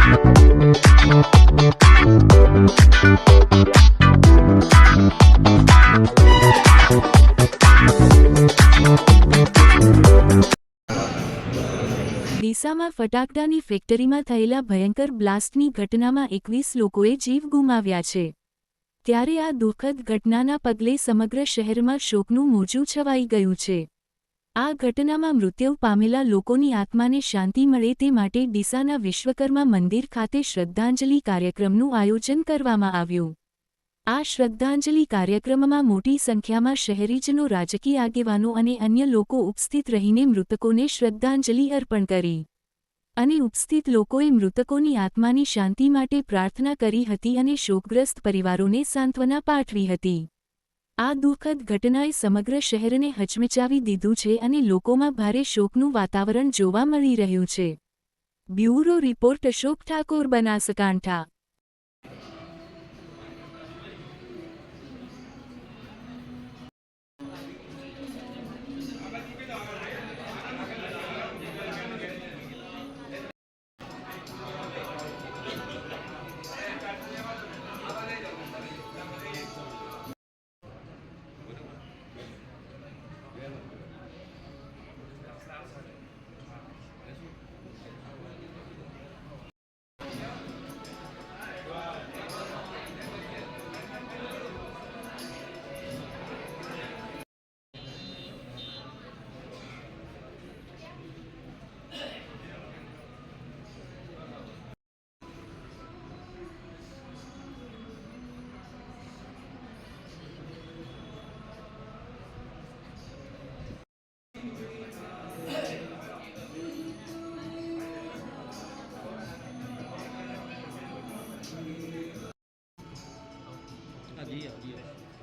ડીસામાં ફટાકડાની ફેક્ટરીમાં થયેલા ભયંકર બ્લાસ્ટની ઘટનામાં 21 લોકોએ જીવ ગુમાવ્યા છે। ત્યારે આ દુઃખદ ઘટનાના પગલે સમગ્ર શહેરમાં શોકનું મોજું છવાઈ ગયું છે। આ ઘટનામાં મૃત્યુ પામેલા લોકોની આત્માને શાંતિ મળે તે માટે ડીસાના વિશ્વકર્મા મંદિર ખાતે શ્રદ્ધાંજલિ કાર્યક્રમનું આયોજન કરવામાં આવ્યું। આ શ્રદ્ધાંજલિ કાર્યક્રમમાં મોટી સંખ્યામાં શહેરીજનો, રાજકીય આગેવાનો અને અન્ય લોકો ઉપસ્થિત રહીને મૃતકોને શ્રદ્ધાંજલિ અર્પણ કરી અને ઉપસ્થિત લોકોએ મૃતકોની આત્માની શાંતિ માટે પ્રાર્થના કરી હતી અને શોકગ્રસ્ત પરિવારોને સાંત્વના પાઠવી હતી। આ દુઃખદ ઘટનાએ સમગ્ર શહેરને હચમચાવી દીધું છે અને લોકોમાં ભારે શોકનું વાતાવરણ જોવા મળી રહ્યું છે। Bureau report, Ashok Thakor, Banaskantha. जी।